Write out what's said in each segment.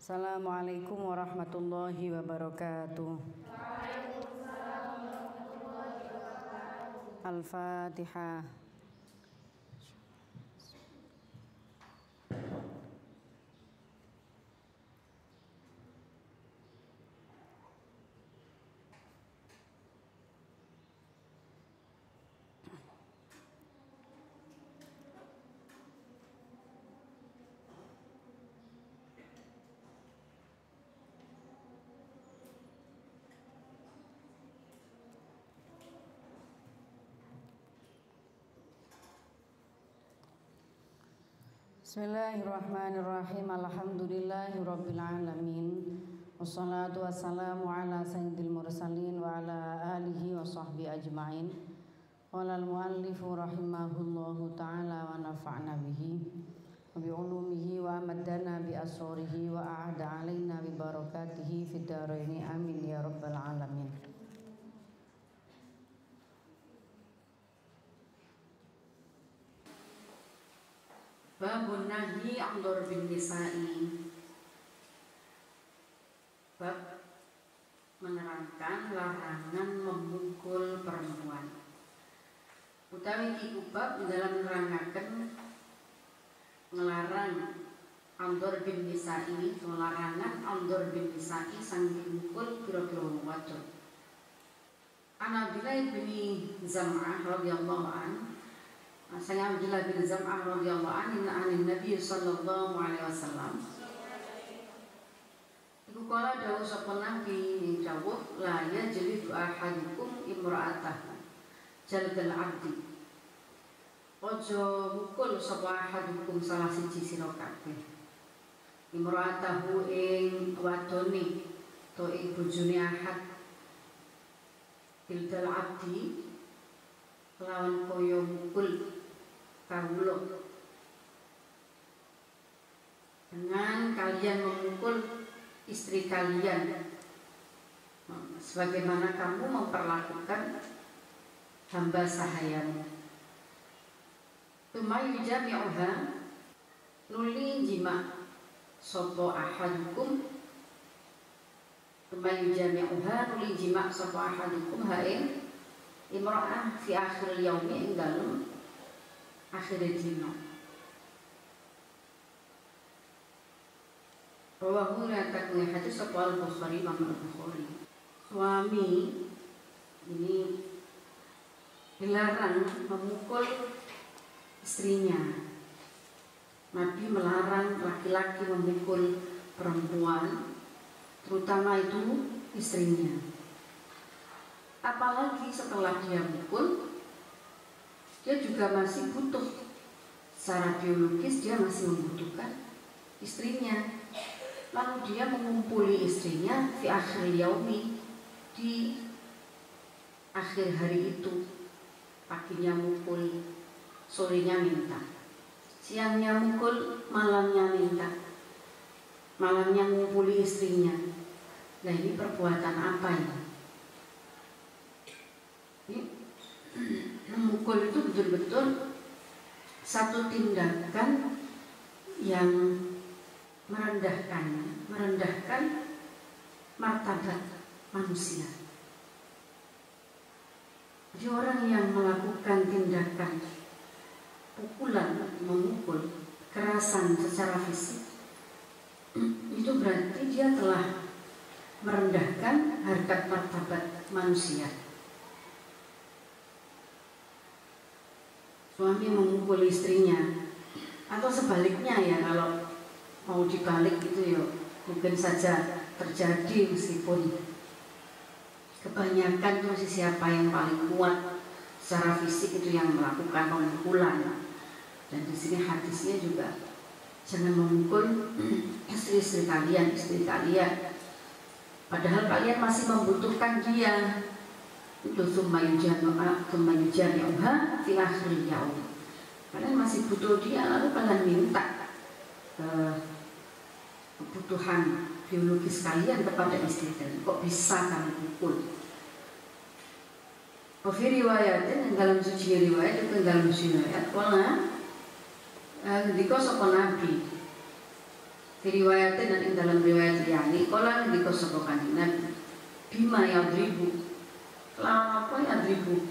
Assalamualaikum warahmatullahi wabarakatuh. Al-Fatihah. Bismillahirrahmanirrahim. Alhamdulillahirabbil alamin. Wassalatu wassalamu ala sayyidil mursalin wa ala alihi wa sahbihi ajmain. Qala al-muallifu rahimahullahu ta'ala wa nafa'na bihi wa bi ulumihi wa amaddana bi asrarihi wa a'ada alaina bi barakatihi fid dharain amin ya rabbal alamin. Babun nahi an darbin nisa'i. Bab menerangkan larangan memukul perempuan. Utawi iku bab dalam menerangkan melarang an darbin nisa'i, larangan an darbin nisa'i saking mukul pira-pira wadon. An Abdullah bin Zam'ah radhiyallahu anhu, saya Abdullah bin Zam'ah radhiyallahu anhu anin Nabi sallallahu alaihi wasallam. Iku kala dawuh sapa Nabi dawuh la yajlidu ahadukum imra'atahu jalgal abdi. Ojo mukul sapa ahadukum salah siji sira kabeh imra'atahu ing wadone to ing bojone ahad jalgal abdi lawan kaya mukul kawula dengan kalian memukul istri kalian sebagaimana kamu memperlakukan hamba sahayamu. Tumayu jami'uha nuli jima sopo ahadukum. Tumayu jami'uha nuli jima sopo ahadukum hae imra'ah fi akhir yaumi ing dalem akhir dina. Rawahu riwayatkan hadis sapa Al-Bukhari, Imam Al-Bukhari. Suami ini dilarang memukul istrinya. Nabi melarang laki-laki memukul perempuan, terutama itu istrinya. Apalagi setelah dia mukul, dia juga masih butuh. Secara biologis dia masih membutuhkan istrinya. Lalu dia mengumpuli istrinya di akhir yaumi, di akhir hari itu. Paginya mukul, sorenya minta, siangnya mukul, malamnya minta, malamnya mengumpuli istrinya. Nah, ini perbuatan apa ini? Memukul itu betul-betul satu tindakan yang merendahkan martabat manusia. Jadi orang yang melakukan tindakan pukulan, memukul, kekerasan secara fisik, itu berarti dia telah merendahkan harkat martabat manusia. Suami memukul istrinya, atau sebaliknya ya, kalau mau dibalik itu ya mungkin saja terjadi, meskipun kebanyakan itu siapa yang paling kuat secara fisik itu yang melakukan pemukulan. Dan di sini hadisnya juga jangan memukul istri kalian, padahal kalian masih membutuhkan dia. Itu sumayujani'uha fi akhir yaum. Kalian masih butuh dia, lalu kalian minta kebutuhan biologis kalian kepada istri kalian. Kok bisa kalian pukul? Fi riwayatin, dalam suci riwayat itu dalam suci riwayat, dika sapa Nabi Diriwayatin dan dalam riwayat liyane kala ngendika sapa Kanjeng Nabi bima yadribu kelawan apa yadribu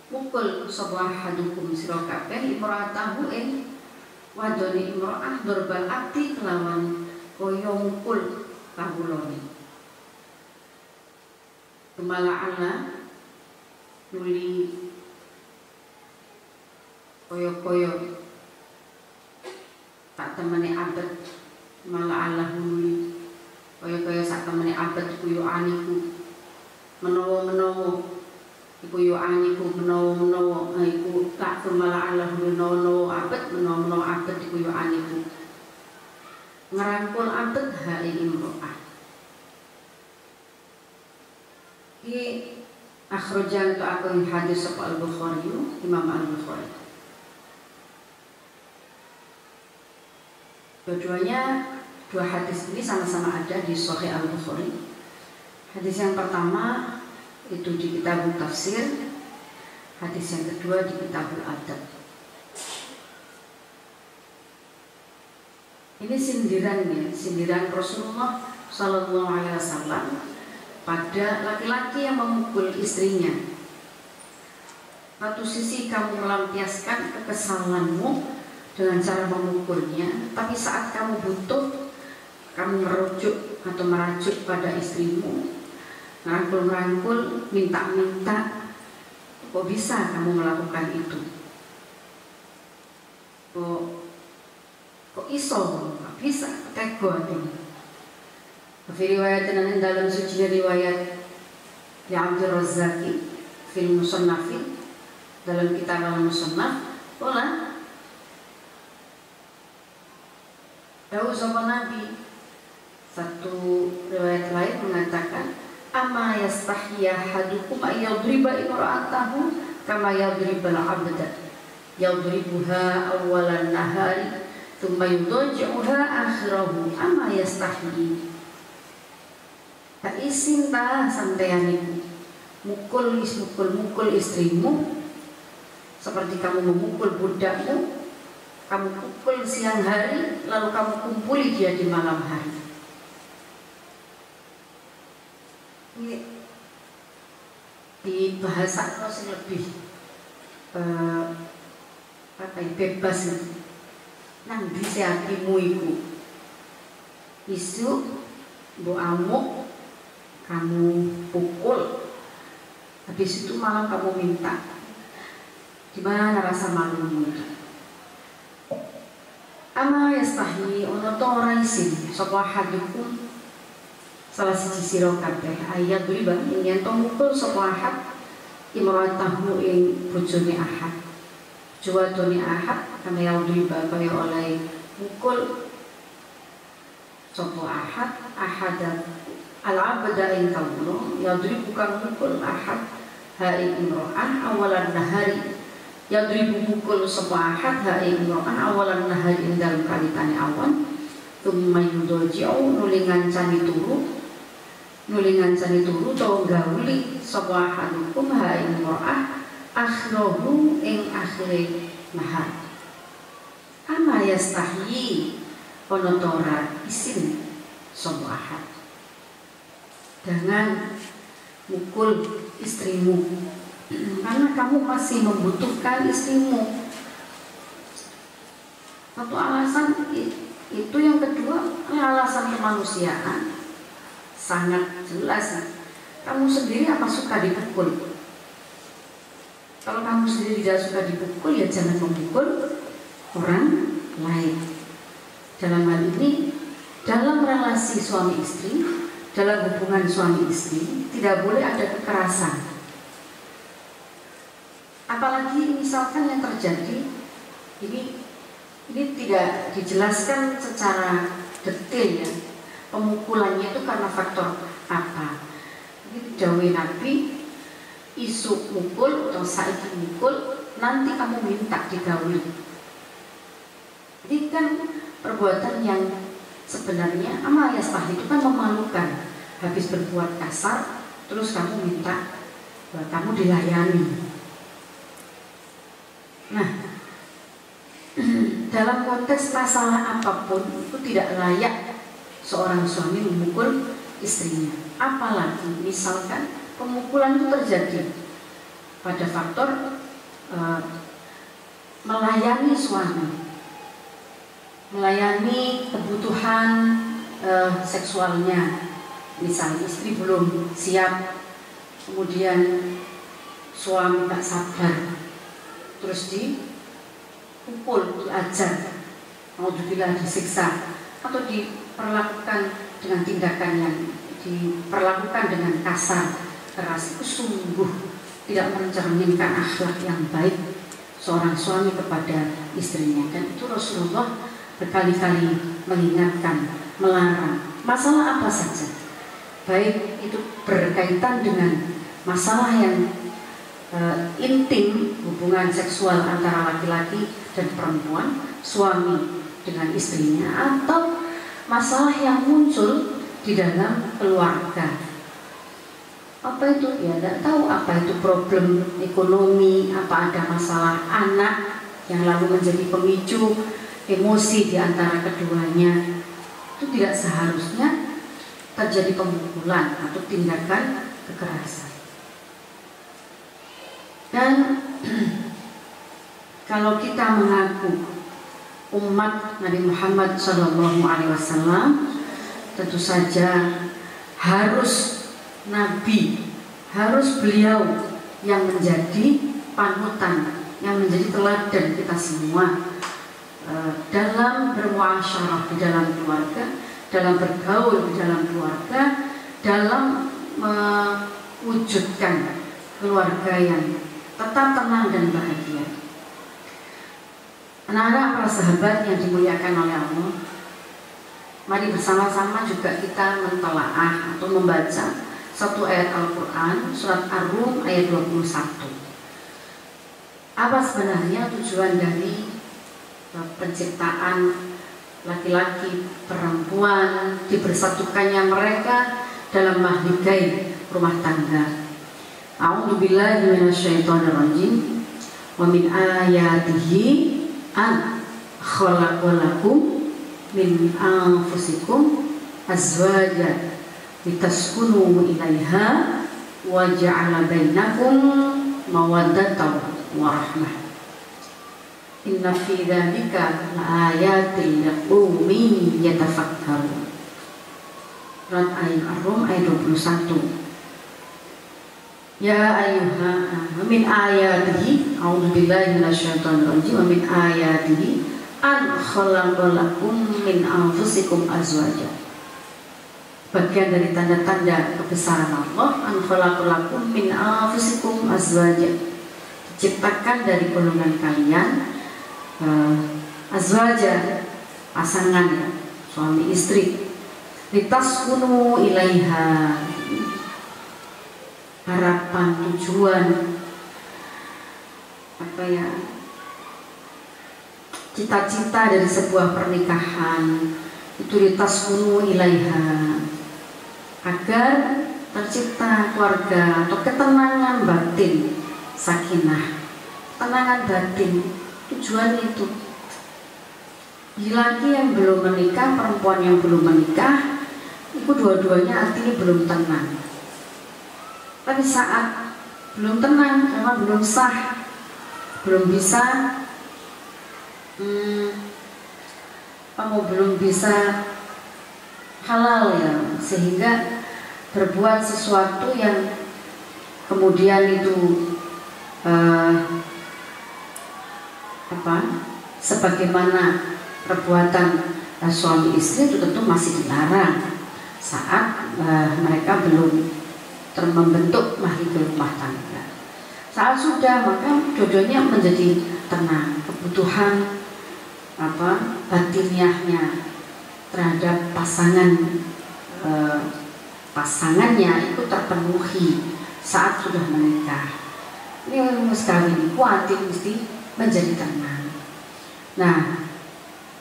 mukul sapa hadukum sira kabeh imra'atahu ing wadone imra'ah dorbal ati kelawan kaya mukul kawulane kemala'ana nuli kaya-kaya tak temene abet malah Allah nuli kaya-kaya sak temene abet kuyukaniku menawa-menawa iku yukaniku menawa-menawa iku tak malah Allah menawa-menawa abet menawa-menawa abet iku yukaniku ngerangkul abet hae imro'ah iki akhrajan tu aku hadis sapa Al-Bukhari Imam Al-Bukhari. Dua hadis ini sama-sama ada di Sahih Al-Bukhari. Hadis yang pertama itu di Kitabul Tafsir, hadis yang kedua di Kitabul Adab. Ini sindiran Rasulullah Sallallahu Alaihi Wasallam pada laki-laki yang memukul istrinya. Satu sisi kamu melampiaskan kekesalanmu dengan cara memukulnya, tapi saat kamu butuh, kamu merujuk atau merajuk pada istrimu, merangkul-merangkul, minta-minta, kok bisa kamu melakukan itu? Kok iso? Kok bisa? Tego ini. Riwayat dalam suci riwayat ya Abdul Razzaqi fil Musannafi dalam kitab Al-Musannaf pola Dawuh sama Nabi. Satu riwayat lain mengatakan amma yastahya hadukum ayyadriba imra'atahu kama yadribal 'abda yadribuha awwalan nahari thumma yudajjuha akhirahu amma yastahyi. Tak isin ta sampeyan iku mukul istrimu seperti kamu memukul budakmu. Kamu pukul siang hari, lalu kamu kumpuli dia di malam hari. Ini di bahasa masih lebih bebas nih. Nang di hatimu iku isu bu amuk kamu pukul, habis itu malam kamu minta. Gimana rasa malumu itu? Ama yastahi ono to ora isin sapa hadukum salah siji sira kabeh ayat riba yen to mukul sapa ahad imratahu ing bojone ahad juwadone ahad kame riba kaya oleh mukul sapa ahad al-abda ing kawula yadribu kang mukul ahad hari imra'ah awalan nahari yadribu mukul sapa ahad hae imro'ah awalan nahari ing dalem kalitane awan tumma yudoji'u nuli ngancani turu to gauli sapa ahadukum hae imro'ah akhirahu ing akhire nahar ama yastahyi ono tora isin sapa ahad dengan mukul istrimu karena kamu masih membutuhkan istrimu. Satu alasan itu, yang kedua alasan kemanusiaan sangat jelas. Kamu sendiri apa suka dipukul? Kalau kamu sendiri tidak suka dipukul, ya jangan memukul orang lain. Dalam hal ini, dalam relasi suami istri, dalam hubungan suami istri tidak boleh ada kekerasan. Apalagi misalkan yang terjadi ini tidak dijelaskan secara detail ya, pemukulannya itu karena faktor apa. Ini dawuh Nabi, isu mukul atau saiki mukul, nanti kamu minta digauli. Ini kan perbuatan yang sebenarnya ama yastah itu kan memalukan. Habis berbuat kasar terus kamu minta kamu dilayani. Nah, dalam konteks masalah apapun itu tidak layak seorang suami memukul istrinya. Apalagi misalkan pemukulan itu terjadi pada faktor melayani suami, melayani kebutuhan seksualnya. Misalnya istri belum siap, kemudian suami tak sabar, terus dipukul, diajar, naudzubillah, disiksa, atau diperlakukan dengan tindakan yang diperlakukan dengan kasar, keras, itu sungguh tidak mencerminkan akhlak yang baik seorang suami kepada istrinya. Dan itu Rasulullah berkali-kali mengingatkan, melarang masalah apa saja, baik itu berkaitan dengan masalah yang intim, hubungan seksual antara laki-laki dan perempuan, suami dengan istrinya, atau masalah yang muncul di dalam keluarga. Apa itu? Ya tidak tahu apa itu problem ekonomi, apa ada masalah anak yang lalu menjadi pemicu emosi di antara keduanya. Itu tidak seharusnya terjadi pemukulan atau tindakan kekerasan. Dan kalau kita mengaku umat Nabi Muhammad SAW, tentu saja harus Nabi, harus beliau yang menjadi panutan, yang menjadi teladan kita semua dalam bermuasyarah di dalam keluarga, dalam bergaul di dalam keluarga, dalam mewujudkan keluarga yang tetap tenang dan bahagia. Anak-anak, para sahabat yang dimuliakan oleh Allah, mari bersama-sama juga kita mentelaah atau membaca satu ayat Al-Quran, surat Ar-Rum ayat 21. Apa sebenarnya tujuan dari penciptaan laki-laki, perempuan, dibersatukannya mereka dalam mahligai rumah tangga? A'udzubillahi minasyaitonirrajim. Wa min ayatihi an khalaqalakum min anfusikum azwaja litaskunu ilaiha wa ja'ala bainakum mawaddatan wa rahmah. Inna fi dzalika laayatin liqaumin yatafakkarun. Surat Ar-Rum ayat 21. Ya ayyuha min ayatihi, a'udzubillahi minasyaitonirrajim, wa min ayatihi an khalaqalakum min anfusikum azwaja. Bagian dari tanda-tanda kebesaran Allah, an khalaqalakum min anfusikum azwaja, diciptakan dari golongan kalian azwaja, pasangan, suami istri, litaskunu ilaiha, harapan, tujuan, apa ya, cita-cita dari sebuah pernikahan itu litaskunu ilaiha, agar tercipta keluarga atau ketenangan batin, sakinah, ketenangan batin. Tujuan itu, laki yang belum menikah, perempuan yang belum menikah, itu dua-duanya artinya belum tenang. Tapi saat belum tenang, memang belum sah, belum bisa, belum bisa halal ya, sehingga berbuat sesuatu yang kemudian itu sebagaimana perbuatan suami istri, itu tentu masih dilarang saat mereka belum membentuk mahligai rumah tangga. Saat sudah, maka dua-duanya menjadi tenang, kebutuhan batiniahnya terhadap pasangannya itu terpenuhi saat sudah menikah. Ini sekali kuatir mesti menjadi tenang. Nah,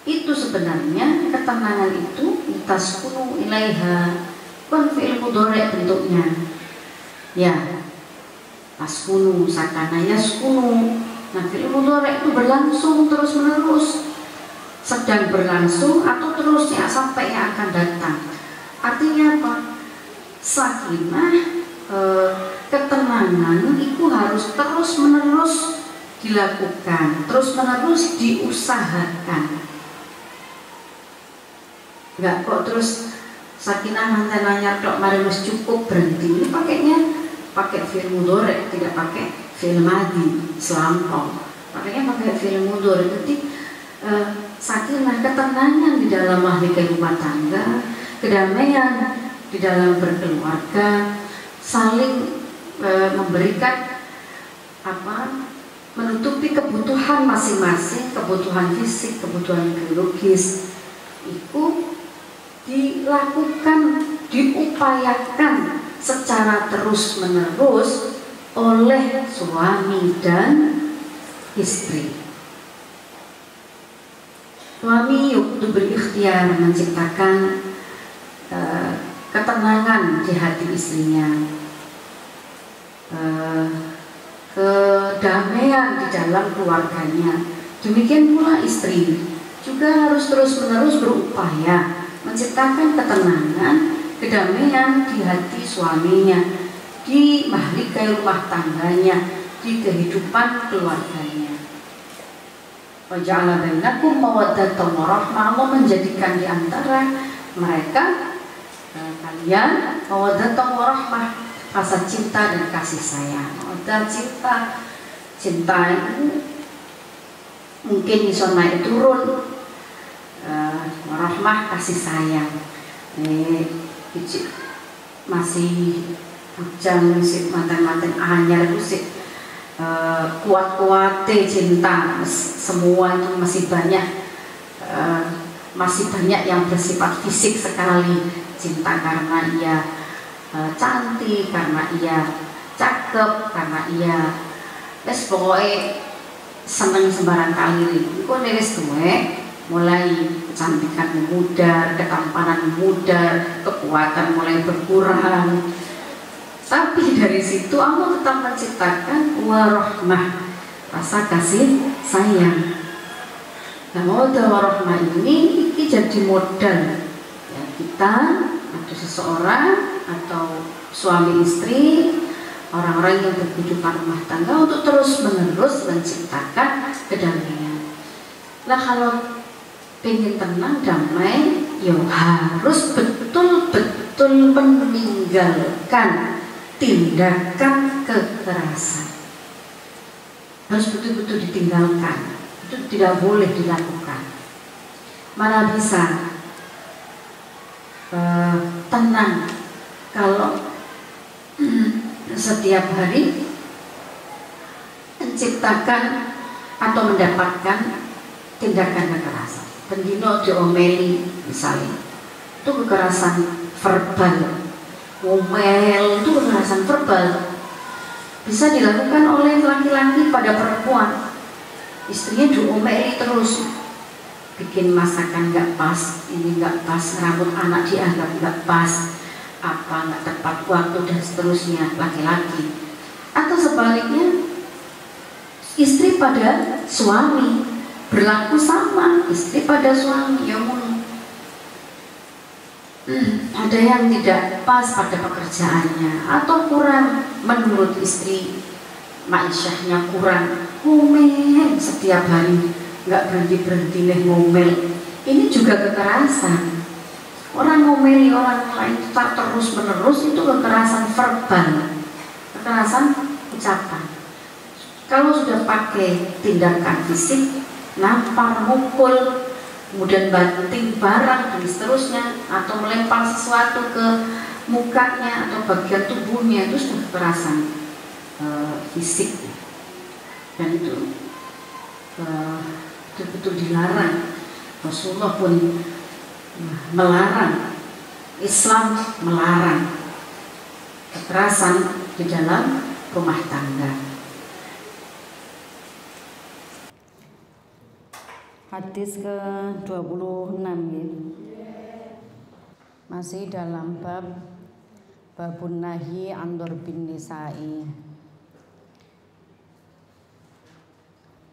itu sebenarnya ketenangan itu taskunu ilaiha, bukan fi'il mudhari' bentuknya. Ya, taskunu, sakana yaskunu. Nah, fi'il mudhari' itu berlangsung terus menerus, sedang berlangsung atau terusnya sampai yang akan datang. muslimah, ketenangan itu harus terus-menerus dilakukan, terus-menerus diusahakan. Enggak kok terus sakinah mantananya tok mari wis cukup berhenti. Ini pakai fi'il mudhari, tidak pakai fi'il madhi selampau. Pakainya pakai fi'il mudhari. Jadi sakinah, ketenangan di dalam mahligai rumah tangga, kedamaian di dalam berkeluarga, saling memberikan menutupi kebutuhan masing-masing, kebutuhan fisik, kebutuhan biologis, itu dilakukan, diupayakan secara terus-menerus oleh suami dan istri. Suami yaitu berikhtiar menciptakan ketenangan di hati istrinya, kedamaian di dalam keluarganya. Demikian pula istri juga harus terus-menerus berupaya menciptakan ketenangan, kedamaian di hati suaminya, di mahligai rumah tangganya, di kehidupan keluarganya. Wa ja'ala bainakum mawaddatan wa rahmah. Allah menjadikan di antara mereka kalian mawaddatan wa rahmah, rasa cinta dan kasih sayang. Mawaddah, cinta itu mungkin bisa naik turun, warahmah kasih sayang. Masih bujang musik mantan-mantan anyar musik kuat-kuatnya cinta, semua itu masih banyak yang bersifat fisik sekali. Cinta karena ia cantik, karena ia cakep, karena ia pokoknya seneng sembarang kali. Kok neris tuwe mulai kecantikan memudar, ketampanan memudar, kekuatan mulai berkurang. Tapi dari situ Allah tetap menciptakan warahmah, rasa kasih sayang. Nah, mawaddah warahmah ini jadi modal ya, kita atau seseorang atau suami istri, orang-orang yang berkehidupan rumah tangga untuk terus-menerus menciptakan kedamaian. Nah, kalau ingin tenang, damai, ya harus betul-betul meninggalkan tindakan kekerasan. Harus betul-betul ditinggalkan. Itu tidak boleh dilakukan. Mana bisa tenang kalau setiap hari menciptakan atau mendapatkan tindakan kekerasan. Pendino diomeli misalnya, itu kekerasan verbal. Ngomel itu kekerasan verbal, bisa dilakukan oleh laki-laki pada perempuan. Istrinya diomeli terus, bikin masakan nggak pas, ini nggak pas, rambut anak dianggap nggak pas, nggak tepat waktu dan seterusnya, laki-laki. Atau sebaliknya, istri pada suami berlaku sama, istri pada suami. Ya ada yang tidak pas pada pekerjaannya atau kurang menurut istri, maisyahnya kurang, ngomel setiap hari, nggak berhenti nih ngomel. Ini juga kekerasan. Orang ngomeli orang lain terus menerus, itu kekerasan verbal, kekerasan ucapan. Kalau sudah pakai tindakan fisik, nampar, mukul, kemudian banting barang dan seterusnya, atau melempar sesuatu ke mukanya atau bagian tubuhnya, itu sudah kekerasan fisik, dan itu betul-betul dilarang. Rasulullah pun melarang, Islam melarang kekerasan di dalam rumah tangga. Hadis ke-26 ya. Masih dalam babun nahi andor bin nisa'i,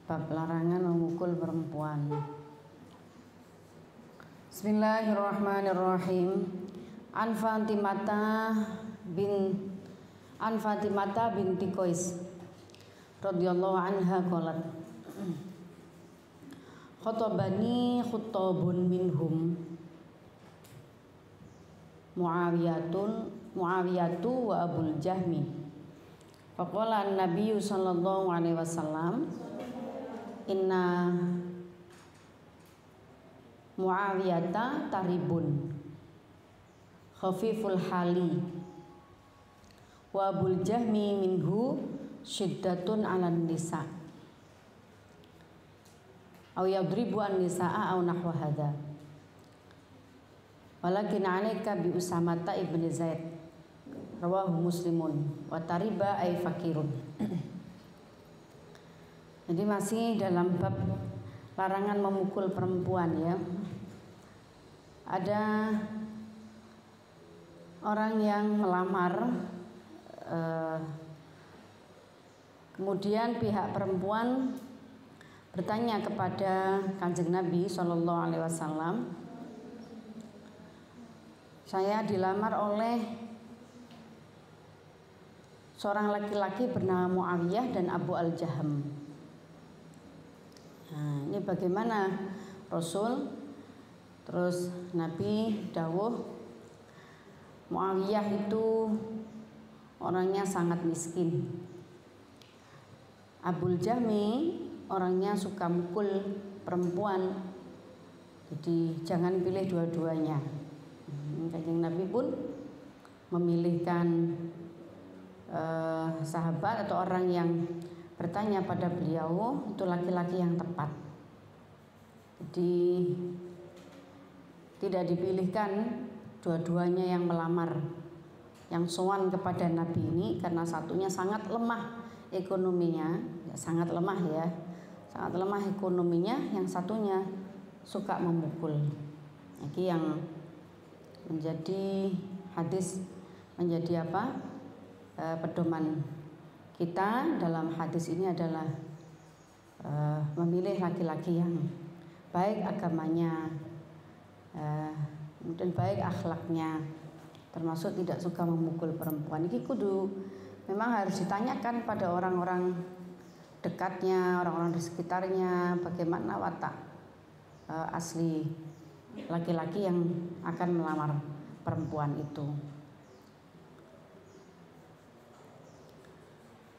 bab larangan memukul perempuan. Bismillahirrahmanirrahim. An Fatimata an Fatimah binti Qais radhiyallahu anha qalat khatabani khutabun minhum Muawiyatu wa Abul Jahmi. Faqala an-nabiyyu sallallahu alaihi wasallam inna Muawiyata taribun khafiful hali wa Abul Jahmi minhu syiddatun 'alan nisa aw yadribu an-nisaa aw nahwa hadza. Walakin 'alaika bi Usamata ibn Zaid rawahu Muslimun wa tariba ay fakirun. Jadi masih dalam bab larangan memukul perempuan ya. Ada orang yang melamar kemudian pihak perempuan bertanya kepada Kanjeng Nabi Shallallahu Alaihi Wasallam, saya dilamar oleh seorang laki-laki bernama Muawiyah dan Abu Al-Jaham. Nah, ini bagaimana Rasul? Terus Nabi dawuh, Muawiyah itu orangnya sangat miskin. Abul Jahmi orangnya suka mukul perempuan. Jadi jangan pilih dua-duanya. Kanjeng Nabi pun memilihkan sahabat atau orang yang bertanya pada beliau itu laki-laki yang tepat. Jadi tidak dipilihkan dua-duanya yang melamar, yang sowan kepada Nabi ini karena satunya sangat lemah ekonominya, sangat lemah ya, sangat lemah ekonominya, yang satunya suka memukul. Ini yang menjadi hadis, menjadi apa? Pedoman kita dalam hadis ini adalah memilih laki-laki yang baik agamanya, dan baik akhlaknya, termasuk tidak suka memukul perempuan. Ini kudu memang harus ditanyakan pada orang-orang dekatnya, orang-orang di sekitarnya, bagaimana watak asli laki-laki yang akan melamar perempuan itu.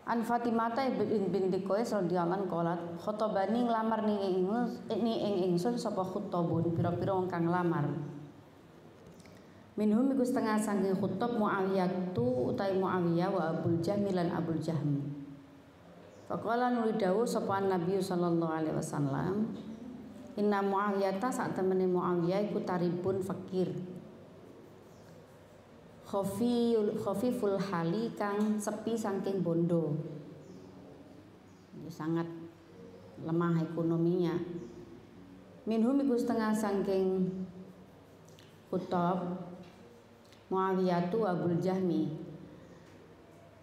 An Fatimah binti Qais radhiyallahu anha qalat khatabani nglamar ning ingsun sapa khutabun pira-pira wong kang nglamar. Minhum iku setengah saking khutab Muawiyah tu utai Muawiyah wa Abul Jahmi lan Abul Jahm. Faqala nuli dawuh sapa Nabi sallallahu alaihi wasallam, inna Muawiyah ta sak temene Muawiyah iku taribun fakir. Khafiful hali kang sepi saking bondo. Sangat lemah ekonominya. Minhum iku setengah saking khutab Muawiyah tu Abul Jahmi.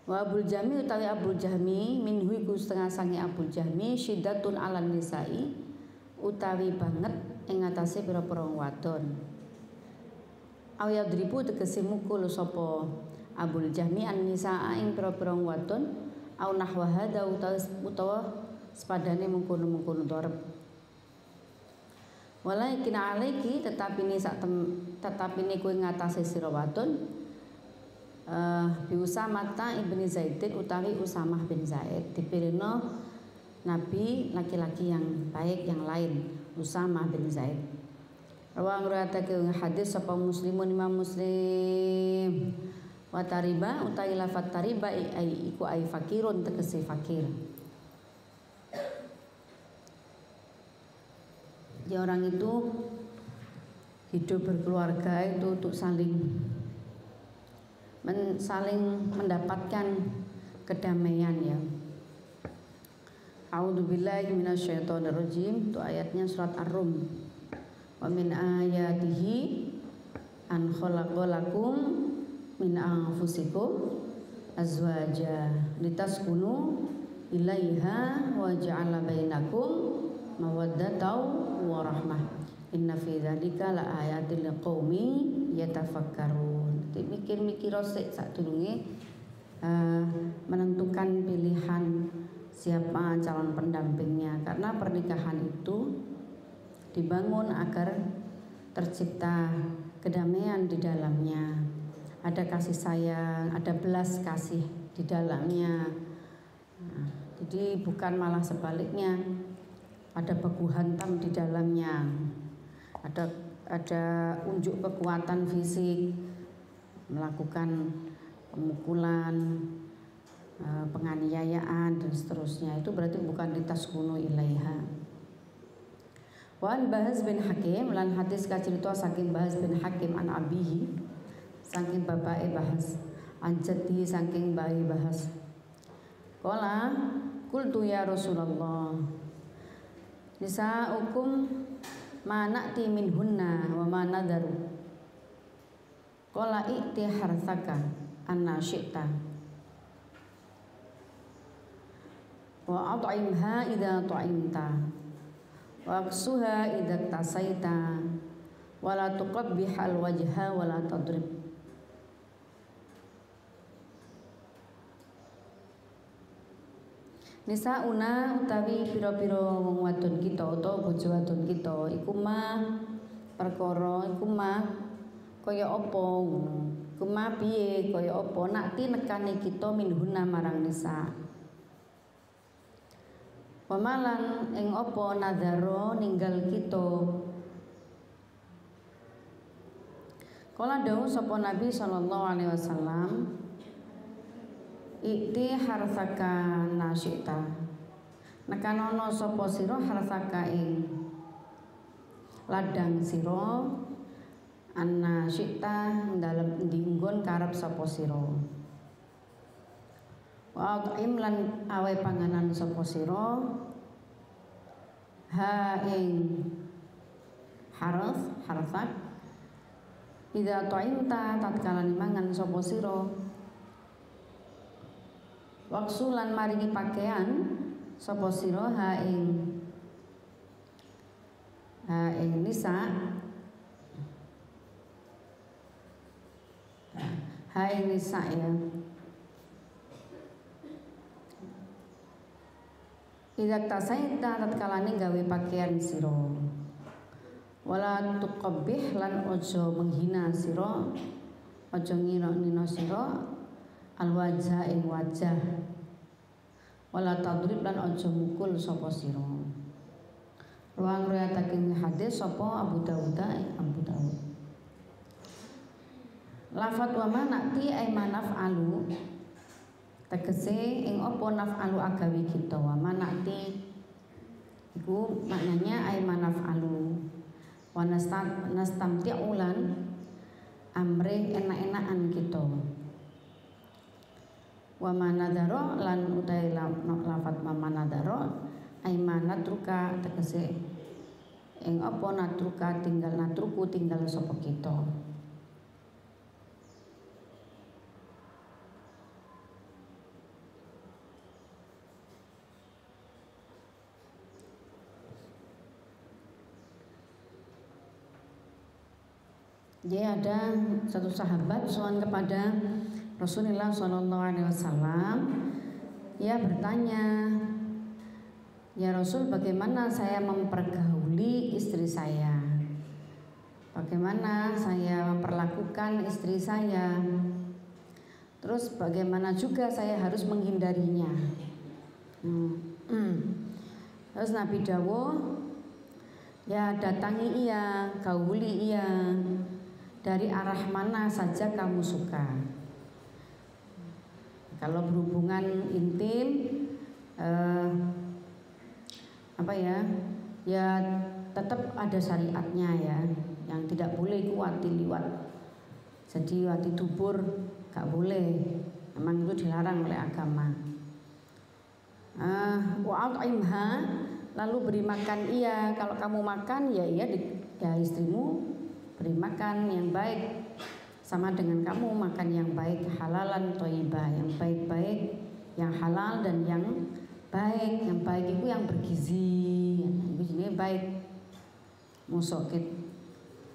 Wa Abul Jahmi utawi Abul Jahmi minhu iku setengah saking Abul Jahmi syiddatun 'alan nisa'i utawi banget ing atase pira-pira wadon. Aw yadribu tegese mukul sapa Abul Jahmi an-nisaa ing pira-pira wadon aw nahwa hadza utawa sepadane mengkono-mengkono darab. Walakin alaiki tetapi ini kowe ngatasi sira wadon bi Usamata ibni Zaidin utawi Usamah bin Zaid dipilihno Nabi laki-laki yang baik yang lain, Usamah bin Zaid. Rawang riwayatake hadis sapa Muslimun Imam Muslim. Wa tariba utawi lafat tariba iku ai fakirun tegese fakir. Ya orang itu hidup berkeluarga itu untuk saling mendapatkan kedamaian ya. A'udzubillahi minasyaitonirrajim. Itu ayatnya surat Ar-Rum. Wa min ayatihi an khalaqalakum min anfusikum azwaja litaskunu ilaiha wa ja'ala bainakum mawaddatan wa rahmah. Inna fi dzalika la ayatin liqaumin yatafakkarun. Mikir-mikir sik sadurunge menentukan pilihan siapa calon pendampingnya, karena pernikahan itu dibangun agar tercipta kedamaian di dalamnya, ada kasih sayang, ada belas kasih di dalamnya. Jadi bukan malah sebaliknya, ada baku hantam di dalamnya, ada unjuk kekuatan fisik, melakukan pemukulan, penganiayaan dan seterusnya. Itu berarti bukan litaskunu ilaiha. Wan Bahz bin Hakim lan hadis kacirita saking Bahz bin Hakim an abihi saking bapake Bahz, an jaddi saking bae Bahz. Qala qultu ya Rasulullah, nisaukum ma na'ti minhunna wa ma nadaru. Qala i'ti harsaka anna syi'ta wa at'imha idza ta'imta wa aksuha idza tasaita wa la tuqabbihal wajha wa la tadrib. Nisauna utawi pira-pira wong wadon kita utawa bojo wadon kita iku mah perkara iku mah kaya apa ngono. Iku mah piye kaya apa nakti nekane kita minhuna marang nisa. Pemalang ing apa nadharo ninggal kita. Kala dawuh sapa Nabi sallallahu alaihi wasallam, ikti harsaka nasyita, nekanono sapa sira harsaka ing ladang sira anna syita dalem dinggon karep sapa sira. Wa at'im lan awe panganan sapa sira ha ing harsak idza ta'imta tatkala mangan sapa sira. Waksu lan maringi pakaian sapa sira ha ing nisa ya. Idza tasaita tatkalane gawe pakaian sira. Wala tuqabbih lan ojo menghina sira, ojo ngira-ngira sira alwajha ing wajah. Wala tadrib lan ojo mukul sapa sira. Ruang riwayataken hadis sapa Abu Dawud. Lafat wa manati ay manaf'alu tegese ing apa naf'alu agawi kita. Wa manati iku maknanya ay manaf'alu wa nastamti'u lan amre enak-enakan kita. Wa manadaro lan utai lafat wa manadaro ay manatruka tegese ing apa natruka tinggal sapa kita. Jadi ada satu sahabat soal kepada Rasulullah SAW. Ia bertanya, ya Rasul, bagaimana saya mempergauli istri saya? Bagaimana saya memperlakukan istri saya? Terus bagaimana juga saya harus menghindarinya? Terus Nabi dawuh, ya datangi ia, gauli ia dari arah mana saja kamu suka. Kalau berhubungan intim, ya tetap ada syariatnya ya, yang tidak boleh wati liwat. Jadi wati dubur gak boleh, memang itu dilarang oleh agama. Wa'at'imha, lalu beri makan ia. Kalau kamu makan ya istrimu beri makan yang baik, sama dengan kamu makan yang baik, halalan thayyibah, yang baik-baik, yang halal dan yang baik. Yang baik itu yang bergizi, itu baik. Musokit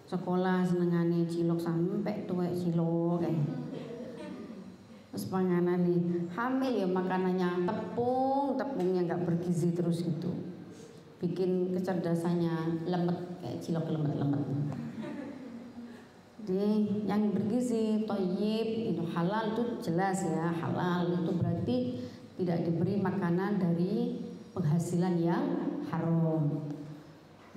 sekolah senengane cilok sampai tuwek cilok kayak. Terus panganan nih hamil ya makanannya tepungnya nggak bergizi terus gitu, bikin kecerdasannya lemet kayak cilok lemet. Jadi yang bergizi thayyib itu halal itu jelas ya, halal itu berarti tidak diberi makanan dari penghasilan yang haram.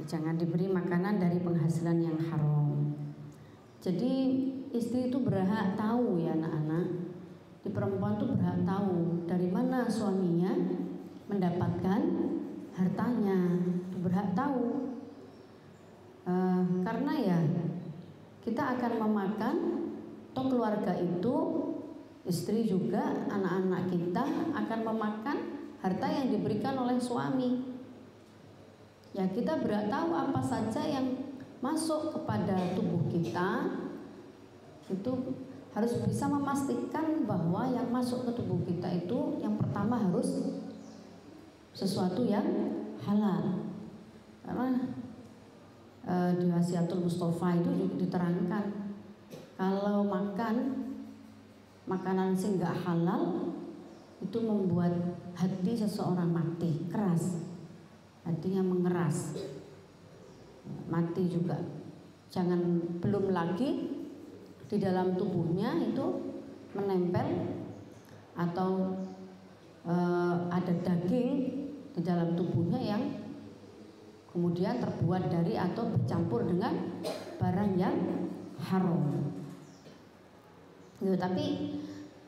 Jangan diberi makanan dari penghasilan yang haram. Jadi istri itu berhak tahu ya anak-anak. Di perempuan itu berhak tahu dari mana suaminya mendapatkan hartanya. Berhak tahu. Karena ya kita akan memakan toh keluarga itu, istri juga, anak-anak kita akan memakan harta yang diberikan oleh suami. Ya kita berhak tahu apa saja yang masuk kepada tubuh kita. Itu harus bisa memastikan bahwa yang masuk ke tubuh kita itu yang pertama harus sesuatu yang halal. Karena di Wasiatul Mustafa itu juga diterangkan kalau makan makanan sing gak halal itu membuat hati seseorang mati, keras. Hatinya mengeras, mati juga. Jangan belum lagi di dalam tubuhnya itu menempel atau ada daging di dalam tubuhnya yang kemudian terbuat dari atau bercampur dengan barang yang haram. Gitu, tapi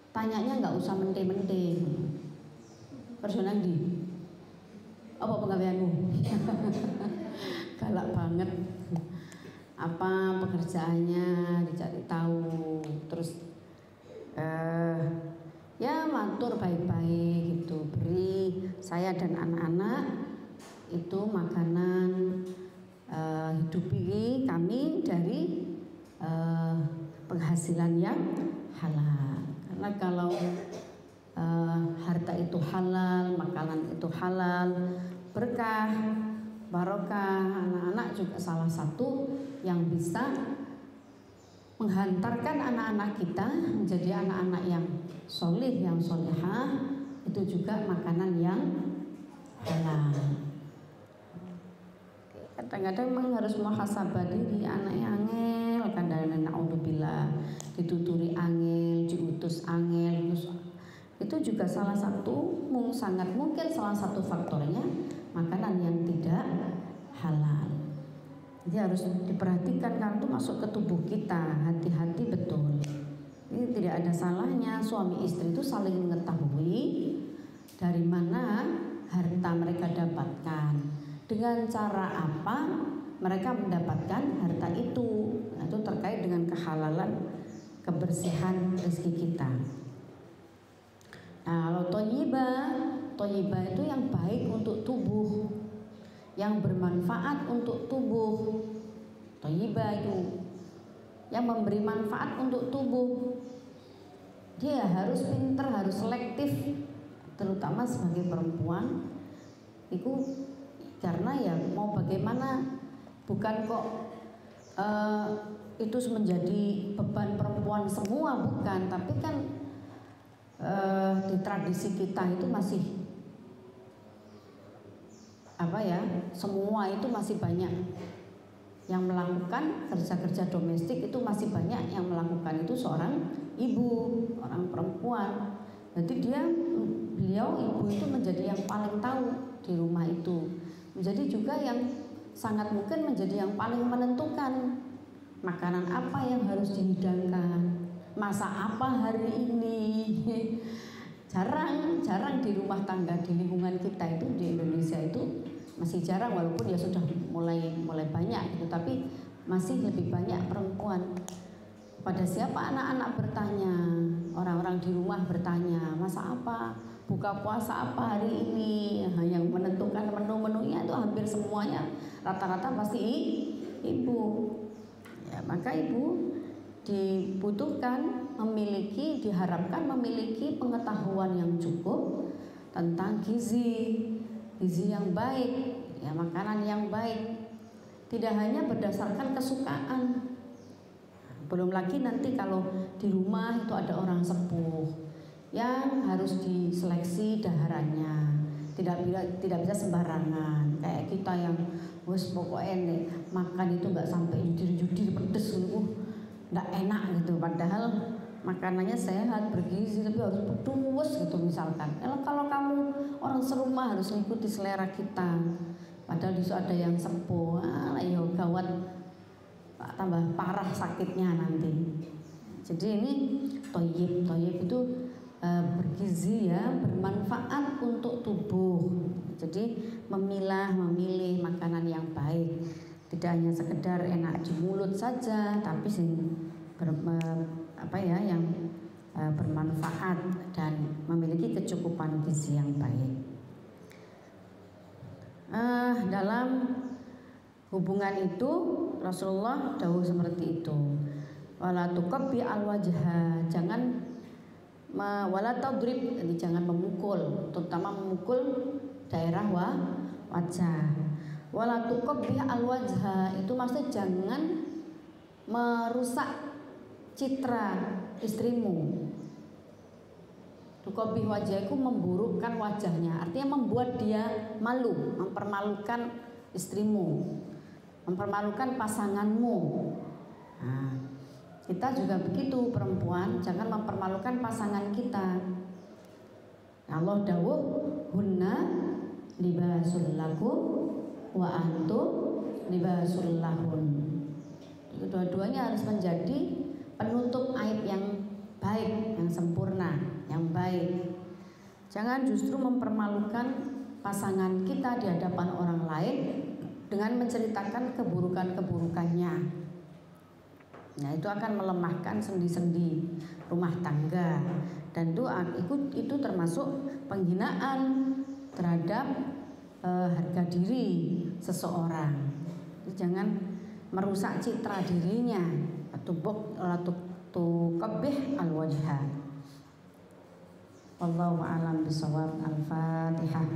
tanyanya nggak usah mente-mente. Personal di apa penggaweanmu? Galak banget. Apa pekerjaannya dicari tahu, terus ya matur baik-baik gitu, beri saya dan anak-anak itu makanan, hidupi kami dari penghasilan yang halal. Karena kalau harta itu halal, makanan itu halal, berkah, barokah. Anak-anak juga salah satu yang bisa menghantarkan anak-anak kita menjadi anak-anak yang solih, yang solihah. Itu juga makanan yang halal. Kadang-kadang memang harus muhasabah diri, anaknya angel, kadang-kadang naudzubillah, dituturi angel, diutus angel, itu juga salah satu, sangat mungkin salah satu faktornya makanan yang tidak halal. Jadi harus diperhatikan karena itu masuk ke tubuh kita, hati-hati betul. Ini tidak ada salahnya suami istri itu saling mengetahui dari mana harta mereka dapatkan, dengan cara apa mereka mendapatkan harta itu. Nah, itu terkait dengan kehalalan, kebersihan rezeki kita. Nah, kalau toyibah itu yang baik untuk tubuh, yang bermanfaat untuk tubuh. Toyibah itu yang memberi manfaat untuk tubuh. Dia harus pinter, harus selektif, terutama sebagai perempuan. Itu karena ya mau bagaimana, bukan kok itu menjadi beban perempuan semua, bukan. Tapi kan di tradisi kita itu masih semua itu masih banyak yang melakukan kerja-kerja domestik, itu masih banyak yang melakukan itu seorang ibu, orang perempuan. Jadi beliau ibu itu menjadi yang paling tahu di rumah itu, menjadi juga yang sangat mungkin menjadi yang paling menentukan makanan apa yang harus dihidangkan, masak apa hari ini. Jarang di rumah tangga di lingkungan kita itu di Indonesia itu masih jarang, walaupun ya sudah mulai banyak gitu, tapi masih lebih banyak perempuan. Pada siapa anak-anak bertanya, orang-orang di rumah bertanya, masak apa, buka puasa apa hari ini. Yang menentukan menu-menunya itu hampir semuanya rata-rata pasti ibu. Ya, maka ibu dibutuhkan diharapkan memiliki pengetahuan yang cukup tentang gizi yang baik, ya, makanan yang baik. tidak hanya berdasarkan kesukaan. Belum lagi nanti kalau di rumah itu ada orang sepuh yang harus diseleksi daharannya, tidak bisa sembarangan. Kayak kita yang wes pokoknya nih, makan itu nggak sampai judir pedes nggak enak gitu. Padahal makanannya sehat, bergizi, tapi harus pedes gitu misalkan. Kalau kamu orang serumah harus mengikuti selera kita. Padahal di situ ada yang sepuh, ayo gawat, tambah parah sakitnya nanti. Jadi ini toyib itu bergizi ya, bermanfaat untuk tubuh. Jadi memilih makanan yang baik, tidak hanya sekedar enak di mulut saja, tapi yang bermanfaat dan memiliki kecukupan gizi yang baik. Dalam hubungan itu Rasulullah dawuh seperti itu. Wala tuqabbi al-wajha, jangan wala tadrib, jadi jangan memukul, terutama memukul daerah wajah. Wala tuqabbi al-wajha itu maksudnya jangan merusak citra istrimu. Tuqabbi wajah itu memburukkan wajahnya, artinya membuat dia malu, mempermalukan istrimu, mempermalukan pasanganmu. Nah, kita juga begitu perempuan, jangan mempermalukan pasangan kita. Allah dawuh hunna libasul lakum wa antum libasul lahun. Dua-duanya harus menjadi penutup aib yang baik, yang sempurna, yang baik. Jangan justru mempermalukan pasangan kita di hadapan orang lain dengan menceritakan keburukan-keburukannya. Nah, itu akan melemahkan sendi-sendi rumah tangga, dan itu termasuk penghinaan terhadap harga diri seseorang. Jadi jangan merusak citra dirinya. Tuqabbih al-wajha. Wallahu a'lam bishawab. Al-Fatihah.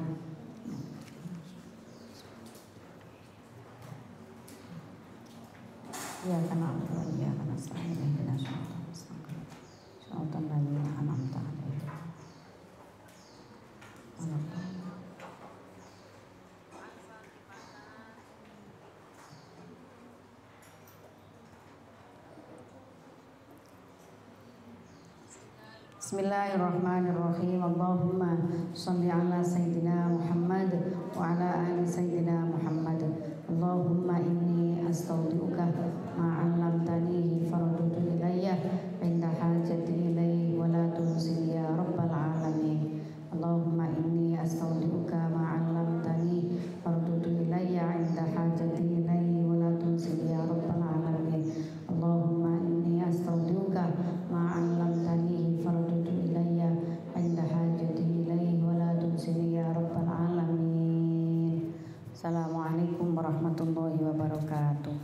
Ya kana wa ya kana sa'in ila syaitan ladzina an'amta 'alaihim. Bismillahirrahmanirrahim. Allahumma shalli ala sayyidina Muhammad wa ala ali sayyidina Muhammad. Allahumma inni astaudiuka ma 'allamtanihi faruddu ilayya inda hajati ilayhi wa la tunsi ya rabbal alamin. Allahumma inni astaudiuka ma 'allamtani faruddu ilayya inda hajati ilayhi wa la tunsi ya rabbal alamin. Allahumma inni astaudiuka ma 'allamtanihi faruddu ilayya inda hajati ilayhi wa la tunsi ya rabbal alamin. Assalamualaikum warahmatullahi wabarakatuh.